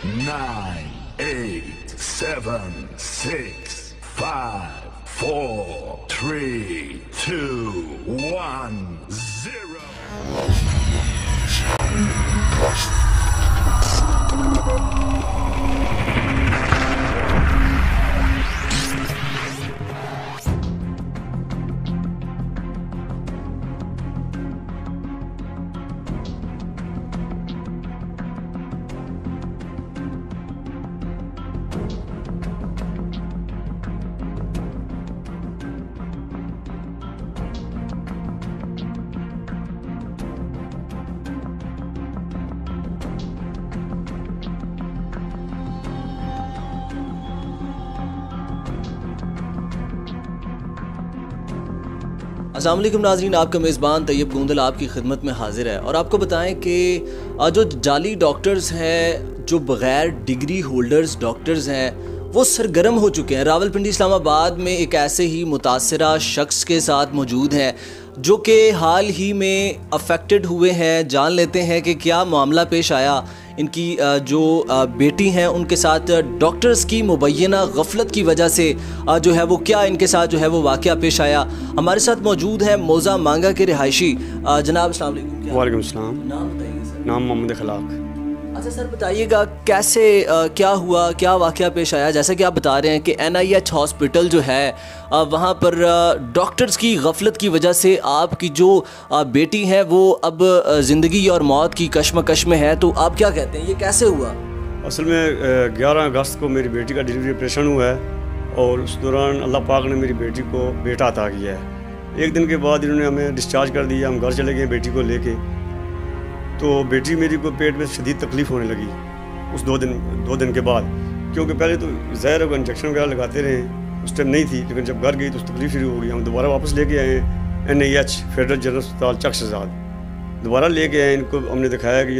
9, 8, 7, 6, 5, 4, 3, 2, 1, 0. अस्सलाम वालेकुम नाज़रीन, आपका मेज़बान तैयब गोंदल आपकी खिदमत में हाजिर है और आपको बताएं कि जो जाली डॉक्टर्स हैं, जो बग़ैर डिग्री होल्डर्स डॉक्टर्स हैं, वो सरगर्म हो चुके हैं। रावलपिंडी इस्लामाबाद में एक ऐसे ही मुतासरा शख्स के साथ मौजूद हैं जो कि हाल ही में अफेक्टेड हुए हैं। जान लेते हैं कि क्या मामला पेश आया। इनकी जो बेटी हैं उनके साथ डॉक्टर्स की मुबैना गफलत की वजह से जो है वो क्या इनके साथ जो है वो वाक़या पेश आया। हमारे साथ मौजूद है मौज़ा मांगा के रिहायशी जनाब। अस्सलाम वालेकुम। वालेकुम सलाम। नाम बताइए सर। नाम मोहम्मद खलाक। अच्छा सर, बताइएगा कैसे क्या हुआ, क्या वाक़या पेश आया। जैसा कि आप बता रहे हैं कि NIH हॉस्पिटल जो है वहाँ पर डॉक्टर्स की गफलत की वजह से आपकी जो बेटी है वो अब ज़िंदगी और मौत की कश्मकश में है, तो आप क्या कहते हैं, ये कैसे हुआ? असल में 11 अगस्त को मेरी बेटी का डिलीवरी ऑपरेशन हुआ है और उस दौरान अल्लाह पाक ने मेरी बेटी को बेटा अता किया है। एक दिन के बाद इन्होंने हमें डिस्चार्ज कर दिया। हम घर चले गए बेटी को लेके, तो बेटी मेरी को पेट में शदीद तकलीफ़ होने लगी उस दो दिन के बाद, क्योंकि पहले तो ज़ाहिर को इंजेक्शन वगैरह लगाते रहे, उस टाइम नहीं थी, लेकिन जब घर गई तो तकलीफ़ शुरू हो गई। हम दोबारा वापस लेके आए NIH फेडरल जनरल अस्पताल चक शहजाद, दोबारा लेके आए। इनको हमने दिखाया कि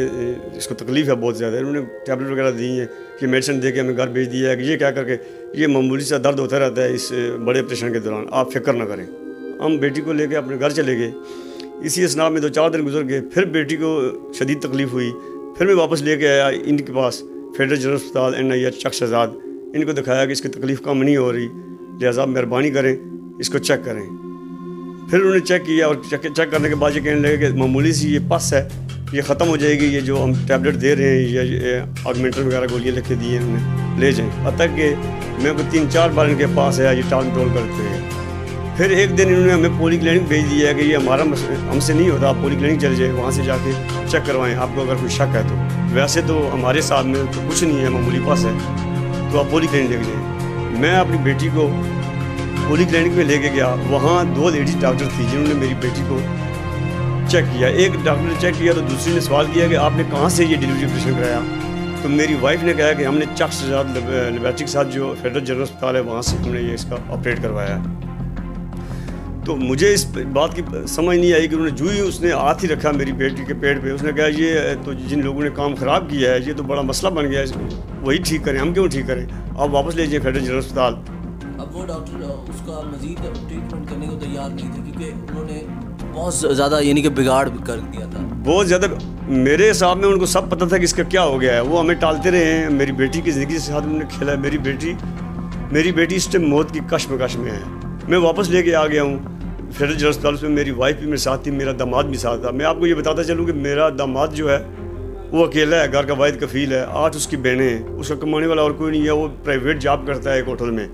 इसको तकलीफ़ है बहुत ज़्यादा। इन्होंने टैबलेट वगैरह दी हैं कि मेडिसिन दे के हमें घर भेज दिया है कि ये क्या करके ये मामूली सा दर्द होता रहता है इस बड़े ऑपरेशन के दौरान, आप फिक्र ना करें। हम बेटी को लेके अपने घर चले गए। इसी असनाब में 2-4 दिन गुजर गए, फिर बेटी को शदीद तकलीफ़ हुई, फिर मैं वापस लेके आया इनके पास फेडरल जनरल अस्पताल NIH चक शहजाद। इनको दिखाया कि इसकी तकलीफ़ कम नहीं हो रही, लिहाजा मेहरबानी करें इसको चेक करें। फिर उन्होंने चेक किया और चेक करने के बाद ये कहने लगे कि मामूली सी ये पस है, ये ख़त्म हो जाएगी, ये जो हम टैबलेट दे रहे हैं या ऑगमेंटर वगैरह गोलियाँ लिख के दिए हैं उन्हें, ले जाएँ। अब तक कि मैं को 3-4 बार इनके पास आया, ये टाल टोल करते हैं। फिर एक दिन इन्होंने हमें पोली क्लिनिक भेज दिया है कि ये हमारा हमसे नहीं होता, आप पोली क्लिनिक चले जाए, वहाँ से जाके चेक करवाएं, आपको अगर कोई शक है तो। वैसे तो हमारे साथ में तो कुछ नहीं है, मामूली पास है, तो आप पोली क्लिनिक लेके जाएँ। मैं अपनी बेटी को पोली क्लिनिक में लेके गया। वहाँ 2 लेडीज डॉक्टर थी जिन्होंने मेरी बेटी को चेक किया। एक डॉक्टर ने चेक किया तो दूसरी ने सवाल किया कि आपने कहाँ से ये डिलीवरी ऑपरेशन कराया। तो मेरी वाइफ ने कहा कि हमने चक शहजाद लेबोरेटरी के साथ जो फेडरल जनरल अस्पताल है वहाँ से हमने ये इसका ऑपरेट करवाया है। तो मुझे इस बात की समझ नहीं आई कि उन्होंने जो ही उसने हाथ ही रखा मेरी बेटी के पेट पे, उसने कहा ये तो जिन लोगों ने काम ख़राब किया है ये तो बड़ा मसला बन गया है, वही ठीक करें, हम क्यों ठीक करें, आप वापस ले जाइए फेडरल जनरल अस्पताल। अब वो डॉक्टर उसका मज़ीद ट्रीटमेंट करने को तैयार नहीं थे क्योंकि उन्होंने बहुत ज़्यादा यानी कि बिगाड़ कर दिया था। बहुत ज़्यादा मेरे हिसाब में उनको सब पता था कि इसका क्या हो गया है, वो हमें टालते रहे हैं। मेरी बेटी की ज़िंदगी के साथ उन्होंने खेला है। मेरी बेटी इस टाइम मौत की कश्मकश में है। मैं वापस लेके आ गया हूँ फेडरल जनरल अस्पताल में। मेरी वाइफ भी मेरे साथ थी, मेरा दामाद भी साथ था। मैं आपको ये बताता चलूँ कि मेरा दामाद जो है वो अकेला है, घर का वाहिद कफ़ील है, 8 उसकी बहनें हैं, उसका कमाने वाला और कोई नहीं है। वो प्राइवेट जॉब करता है एक होटल में।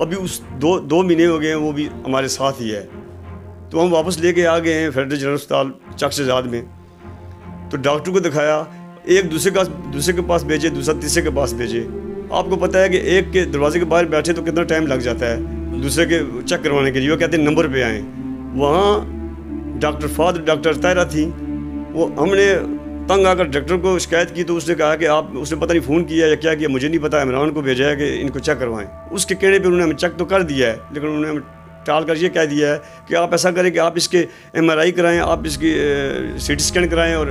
अभी उस 2 महीने हो गए हैं, वो भी हमारे साथ ही है। तो हम वापस लेके आ गए हैं फेडरल जनरल अस्पताल चक शहजाद में। तो डॉक्टर को दिखाया, एक दूसरे के पास भेजे, दूसरा तीसरे के पास भेजे। आपको पता है कि एक के दरवाजे के बाहर बैठे तो कितना टाइम लग जाता है दूसरे के चेक करवाने के लिए। वो कहते हैं नंबर पे आएँ। वहाँ डॉक्टर फाद डॉक्टर तायरा थी, वो हमने तंग आकर डॉक्टर को शिकायत की तो उसने कहा कि उसने पता नहीं फ़ोन किया या क्या किया, मुझे नहीं पता, इमरान को भेजा है कि इनको चेक करवाएं। उसके कहने पे उन्होंने हमें चेक तो कर दिया है, लेकिन उन्होंने हमें टाल कर ये कह दिया है कि आप ऐसा करें कि आप इसके MRI कराएं, आप इसकी CT स्कैन कराएं और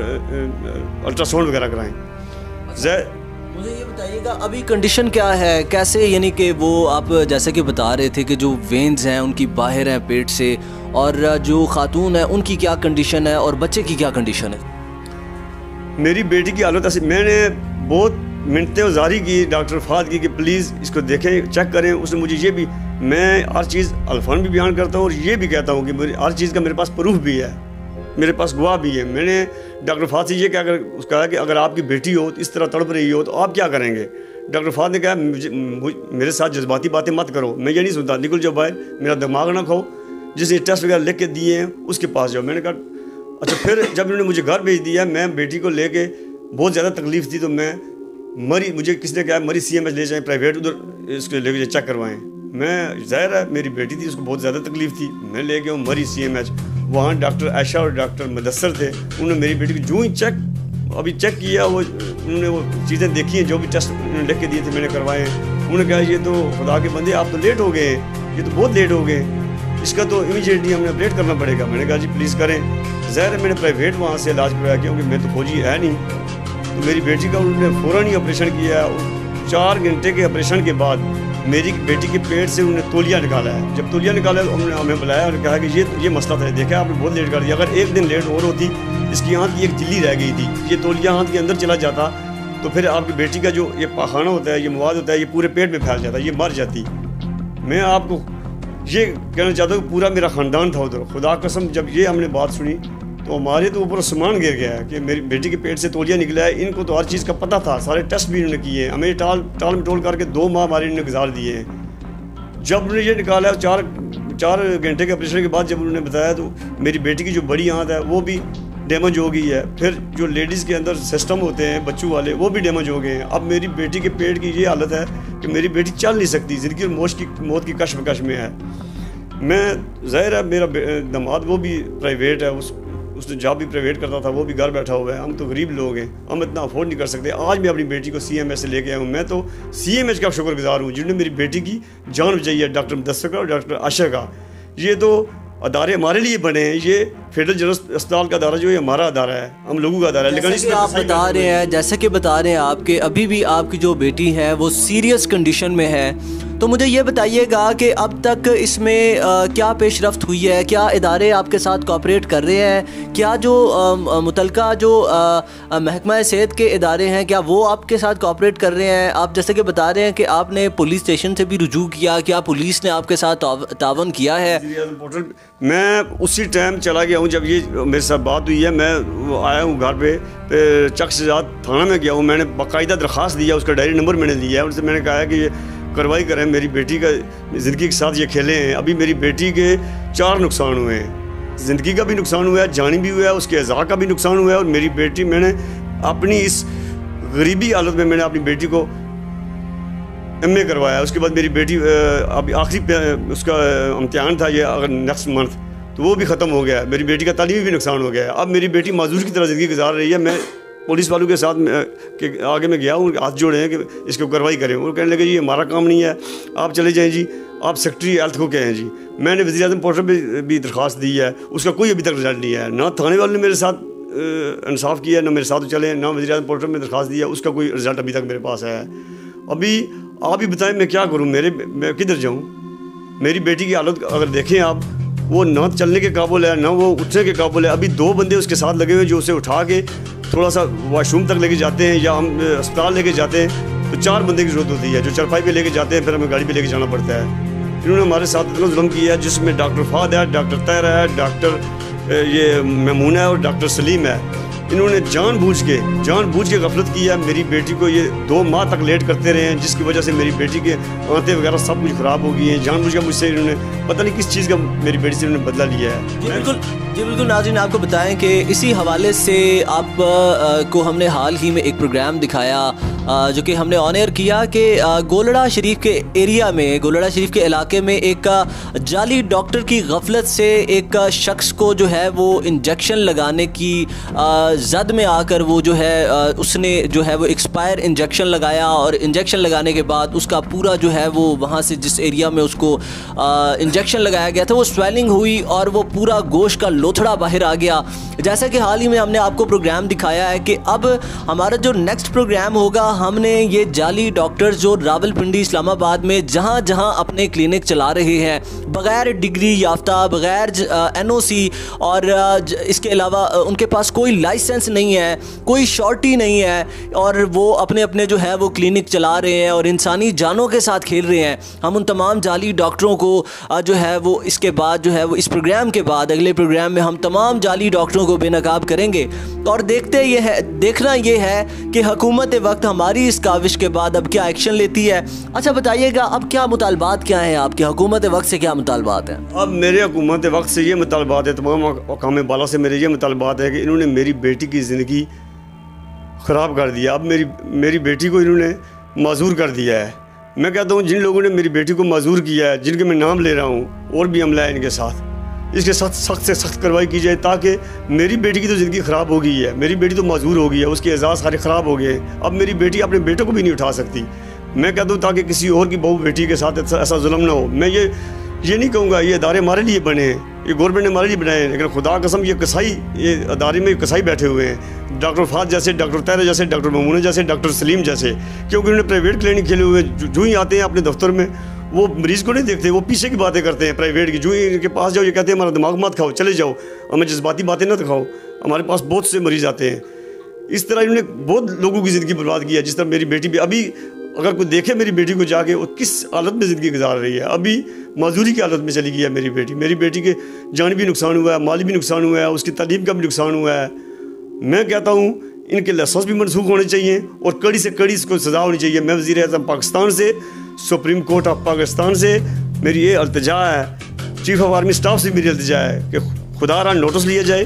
अल्ट्रासाउंड वगैरह कराएं। मुझे ये बताइएगा अभी कंडीशन क्या है, कैसे, यानी कि वो आप जैसे कि बता रहे थे कि जो वेन्स हैं उनकी बाहर हैं पेट से, और जो खातून है उनकी क्या कंडीशन है और बच्चे की क्या कंडीशन है? मेरी बेटी की हालत ऐसी, मैंने बहुत मिन्नतें जारी की डॉक्टर फहद की कि प्लीज़ इसको देखें, चेक करें। उसने मुझे ये भी, मैं हर चीज़ अल्फान भी बयान करता हूँ और ये भी कहता हूँ कि हर चीज़ का मेरे पास प्रूफ भी है, मेरे पास गवाह भी है। मैंने डॉक्टर फहद से ये कहा कि अगर आपकी बेटी हो तो इस तरह तड़प रही हो तो आप क्या करेंगे। डॉक्टर फहद ने कहा मेरे साथ जज्बाती बातें मत करो, मैं ये नहीं सुनता, निकल जाओ बाहर, मेरा दिमाग ना खाओ, जिसने टेस्ट वगैरह लिख के दिए हैं उसके पास जाओ। मैंने कहा अच्छा। फिर जब उन्होंने मुझे घर भेज दिया, मैं बेटी को लेके, बहुत ज़्यादा तकलीफ़ थी तो मैं मरी, मुझे किसी ने कहा मरी CMH ले जाएँ प्राइवेट, उधर इसको लेके चेक करवाएँ। मैं ज़ाहिर है मेरी बेटी थी, उसको बहुत ज़्यादा तकलीफ़ थी, मैं ले गया हूँ मरी CMH। वहाँ डॉक्टर आयशा और डॉक्टर मुदस्सर थे, उन्होंने मेरी बेटी को जो ही चेक किया, वो उन्होंने वो चीज़ें देखी हैं, जो भी टेस्ट उन्होंने लिख के दिए थे मैंने करवाए हैं। उन्होंने कहा ये तो खुदा के बंदे, आप तो लेट हो गए हैं, ये तो बहुत लेट हो गए, इसका तो इमीडिएटली हमें अपडेट करना पड़ेगा। मैंने कहा जी प्लीज़ करें। ज़ाहिर है मैंने प्राइवेट वहाँ से इलाज करवाया, क्योंकि मैं तो फौजी है नहीं। तो मेरी बेटी का उन्होंने फ़ौरन ही ऑपरेशन किया। 4 घंटे के ऑपरेशन के बाद मेरी बेटी के पेट से उन्होंने तौलिया निकाला है। जब तौलिया निकाला तो उन्होंने हमें बुलाया और कहा कि ये मसला था, देखा आपने बहुत लेट कर दिया, अगर एक दिन लेट और होती, इसकी आंत की एक चिल्ली रह गई थी, ये तौलिया आंत के अंदर चला जाता तो फिर आपकी बेटी का जो ये पाखाना होता है, ये मवाद होता है, ये पूरे पेट में फैल जाता, ये मर जाती। मैं आपको ये कहना चाहता हूँ कि पूरा मेरा ख़ानदान था उधर। खुदा कसम जब ये हमने बात सुनी तो हमारे तो ऊपर आसमान गिर गया है कि मेरी बेटी के पेट से तौलिया निकला है। इनको तो हर चीज़ का पता था, सारे टेस्ट भी इन्होंने किए हैं, हमें टाल मटोल करके 2 माह हमारे इन्होंने गुजार दिए हैं। जब उन्होंने ये निकाला 4 घंटे के ऑपरेशन के बाद जब उन्होंने बताया तो मेरी बेटी की जो बड़ी आंत है वो भी डैमेज हो गई है। फिर जो लेडीज़ के अंदर सिस्टम होते हैं बच्चों वाले, वो भी डैमेज हो गए हैं। अब मेरी बेटी के पेट की ये हालत है कि मेरी बेटी चल नहीं सकती, ज़िंदगी और मौत की कश्मकश में है। मैं ज़ाहिर है मेरा दामाद वो भी प्राइवेट है, उसने जॉब भी प्राइवेट करता था, वो भी घर बैठा हुआ है। हम तो गरीब लोग हैं, हम इतना अफोर्ड नहीं कर सकते। आज मैं अपनी बेटी को CMH से लेके आया हूँ। मैं तो CMH का शुक्रगुजार हूँ जिन्होंने मेरी बेटी की जान बचाई है, डॉक्टर मुदस्सर का और डॉक्टर आयशा का। ये तो अदारे हमारे लिए बने हैं। ये फेडरल जनरल अस्पताल का अदारा जो है हमारा अदारा है, हम लोगों का अदारा है। लेकिन इसमें आप बता रहे हैं, जैसे कि बता रहे हैं आपके अभी भी आपकी जो बेटी है वो सीरियस कंडीशन में है, तो मुझे ये बताइएगा कि अब तक इसमें क्या पेशरफ्त हुई है, क्या इदारे आपके साथ कोऑपरेट कर रहे हैं, क्या जो मुतलका जो महकमा सेहत के इदारे हैं क्या वो आपके साथ कोऑपरेट कर रहे हैं। आप जैसे कि बता रहे हैं कि आपने पुलिस स्टेशन से भी रुजू किया, क्या पुलिस ने आपके साथ तावन किया है। मैं उसी टाइम चला गया हूँ जब ये मेरे साथ बात हुई है। मैं आया हूँ घर पे चक्सजात थाना में गया हूँ, मैंने बाकायदा दरख्वास्त दिया, उसका डायरी नंबर मैंने लिया है। उनसे मैंने कहा है कि ये कार्रवाई करें, मेरी बेटी का ज़िंदगी के साथ ये खेले हैं। अभी मेरी बेटी के 4 नुकसान हुए हैं, ज़िंदगी का भी नुकसान हुआ है, जानी भी हुआ है, उसके अज़ा का भी नुकसान हुआ है। और मेरी बेटी, मैंने अपनी इस गरीबी हालत में मैंने अपनी बेटी को MA करवाया। उसके बाद मेरी बेटी अभी आखिरी उसका इम्तिहान था ये अगर नेक्स्ट मंथ, तो वो भी ख़त्म हो गया है। मेरी बेटी का तालीमी भी नुकसान हो गया है। अब मेरी बेटी माजूर की तरह ज़िंदगी गुजार रही है। मैं पुलिस वालों के साथ के आगे मैं गया हूँ, हाथ जोड़े हैं कि इसको कार्रवाई करें। वो कहने लगे जी हमारा काम नहीं है, आप चले जाएँ जी, आप सेक्रेटरी हेल्थ को कहें जी। मैंने वज़ीर-ए-आज़म पोर्टल पर भी दरख्वास्त दी है, उसका कोई अभी तक रिजल्ट नहीं है। ना थाने वाले ने मेरे साथ इंसाफ किया, ना मेरे साथ चले, ना वज़ीर-ए-आज़म पोर्टल में दरख्वास्त दी है, उसका कोई रिजल्ट अभी तक मेरे पास है। अभी आप ही बताएं मैं क्या करूं, मैं किधर जाऊं। मेरी बेटी की हालत अगर देखें आप, वो ना चलने के काबुल है, ना वो उठने के काबुल है। अभी 2 बंदे उसके साथ लगे हुए जो उसे उठा के थोड़ा सा वॉशरूम तक लेके जाते हैं या हम अस्पताल लेके जाते हैं तो 4 बंदे की ज़रूरत होती है जो चरपाई पे लेके जाते हैं, फिर हमें गाड़ी पे लेके जाना पड़ता है। इन्होंने हमारे साथ इतना जुल्म किया है, जिसमें डॉक्टर फहद है, डॉक्टर तैरा है, डॉक्टर ये मेमूना है और डॉक्टर सलीम है। इन्होंने जानबूझ के गफलत की है। मेरी बेटी को ये 2 माह तक लेट करते रहे हैं, जिसकी वजह से मेरी बेटी के आंतें वगैरह सब कुछ ख़राब हो गई हैं। जानबूझ के मुझसे इन्होंने पता नहीं किस चीज़ का मेरी बेटी से इन्होंने बदला लिया है। जी बिल्कुल नाज़रीन, आपको बताएं कि इसी हवाले से आप को हमने हाल ही में एक प्रोग्राम दिखाया जो कि हमने ऑन एयर किया कि गोलड़ा शरीफ के एरिया में, गोलड़ा शरीफ के इलाके में एक जाली डॉक्टर की गफलत से एक शख्स को जो है वो इंजेक्शन लगाने की ज़द में आकर वो जो है उसने जो है वो एक्सपायर इंजेक्शन लगाया और इंजेक्शन लगाने के बाद उसका पूरा जो है वो वहाँ से जिस एरिया में उसको इंजेक्शन लगाया गया था वो स्वेलिंग हुई और वो पूरा गोश्त का लोथड़ा बाहर आ गया। जैसा कि हाल ही में हमने आपको प्रोग्राम दिखाया है कि अब हमारा जो नेक्स्ट प्रोग्राम होगा, हमने ये जाली डॉक्टर्स जो रावलपिंडी इस्लामाबाद में जहाँ जहाँ अपने क्लिनिक चला रहे हैं बग़ैर डिग्री याफ्ता, बग़ैर NOC और इसके अलावा उनके पास कोई लाइसेंस लाइसेंस नहीं है, कोई शॉर्टी नहीं है, और वो अपने अपने जो है वो क्लिनिक चला रहे हैं और इंसानी जानों के साथ खेल रहे हैं। हम उन तमाम जाली डॉक्टरों को जो है वो इसके बाद जो है वो इस प्रोग्राम के बाद अगले प्रोग्राम में हम तमाम जाली डॉक्टरों को बेनकाब करेंगे और देखना ये है कि हुकूमत वक्त हमारी इस काविश के बाद अब क्या एक्शन लेती है। अच्छा बताइएगा, अब क्या मुतालबात क्या हैं आपके, हुकूमत वक्त से क्या मुतालबात हैं? अब मेरे हुकूमत वक्त से ये मुतालबात है, तमाम अकाम बाला से मेरे ये मुतालबात है कि इन्होंने मेरी बेटी की ज़िंदगी ख़राब कर दिया। अब मेरी बेटी को इन्होंने माजूर कर दिया है। मैं कहता हूँ जिन लोगों ने मेरी बेटी को माजूर किया है, जिनके मैं नाम ले रहा हूँ, और भी हमला है इनके साथ, इसके साथ सख्त से सख्त कार्रवाई की जाए, ताकि मेरी बेटी की तो ज़िंदगी ख़राब हो गई है, मेरी बेटी तो माजूर हो गई है, उसके एजाज़ सारे ख़राब हो गए हैं। अब मेरी बेटी अपने बेटे को भी नहीं उठा सकती। मैं कहता हूँ ताकि किसी और की बहू बेटी के साथ ऐसा जुल्म ना हो। मैं ये नहीं कहूँगा ये अदारे हमारे लिए बने हैं, ये गवर्नमेंट ने हमारे लिए बनाए हैं, लेकिन खुदा कसम ये अदारे में कसाई बैठे हुए हैं, डॉक्टर फाद जैसे, डॉक्टर तैरा जैसे, डॉक्टर ममूना जैसे, डॉक्टर सलीम जैसे, क्योंकि उन्होंने प्राइवेट क्लिनिक खेले हुए। जो ही आते हैं अपने दफ्तर में वो मरीज़ को नहीं देखते, वो पीछे की बातें करते हैं प्राइवेट की। जो ही इनके पास जाओ ये कहते हैं हमारा दिमाग मत खाओ, चले जाओ, हमें जज्बाती बातें ना दिखाओ, हमारे पास बहुत से मरीज़ आते हैं। इस तरह इन्होंने बहुत लोगों की ज़िंदगी बर्बाद की है। जिस तरह मेरी बेटी भी अभी अगर कोई देखे मेरी बेटी को जाके, वो किस हालत में ज़िंदगी गुजार रही है, अभी मजदूरी की हालत में चली गई है मेरी बेटी। मेरी बेटी के जान भी नुकसान हुआ है, माली भी नुकसान हुआ है, उसकी तालीम का भी नुकसान हुआ है। मैं कहता हूँ इनके लाइसेंस भी मनसूख होने चाहिए और कड़ी से कड़ी इसको सज़ा होनी चाहिए। मैं वज़ीर आज़म पाकिस्तान से, सुप्रीम कोर्ट ऑफ पाकिस्तान से मेरी ये अल्तजा है, चीफ ऑफ आर्मी स्टाफ से मेरी अल्तजा है कि खुदारा नोटिस लिया जाए,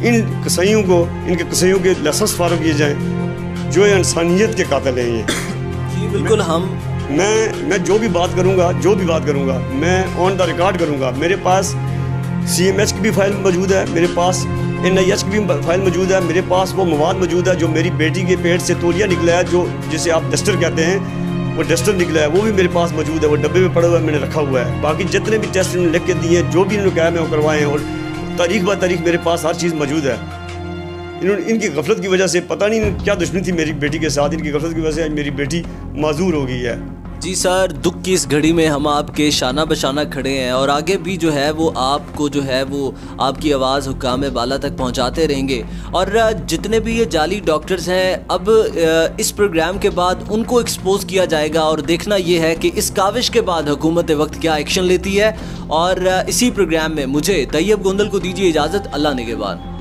इन कसाईयों को, इनके कसाईयों के लाइसेंस फारग किए जाएँ, जो इंसानियत के कातिल हैं ये। जी बिल्कुल। मैं जो भी बात करूँगा मैं ऑन द रिकॉर्ड करूँगा। मेरे पास CMH की भी फाइल मौजूद है, मेरे पास NIH की भी फाइल मौजूद है, मेरे पास वो मवाद मौजूद है जो मेरी बेटी के पेट से तौलिया निकला है, जो जिसे आप डस्टर कहते हैं, वो डस्टर निकला है, वो भी मेरे पास मौजूद है, वो डब्बे में पड़ा हुआ है, मैंने रखा हुआ है। बाकी जितने भी टेस्ट इन्होंने लिख के दिए हैं, जो भी इन्होंने कहा मैं वो करवाए हैं, और तारीख ब तारीख मेरे पास हर चीज़ मौजूद है। इनकी गफलत की वजह से, पता नहीं क्या दुश्मनी थी मेरी बेटी के साथ, इनकी गफलत की वजह से आज मेरी बेटी माजूर हो गई है। जी सर, दुख की इस घड़ी में हम आपके शाना बशाना खड़े हैं और आगे भी जो है वो आपको जो है वो आपकी आवाज़ हुक्काम बाला तक पहुंचाते रहेंगे। और जितने भी ये जाली डॉक्टर्स हैं, अब इस प्रोग्राम के बाद उनको एक्सपोज किया जाएगा और देखना ये है कि इस काविश के बाद हुकूमत वक्त क्या एक्शन लेती है। और इसी प्रोग्राम में मुझे तैयब गोंदल को दीजिए इजाज़त। अल्लाह निगहबान।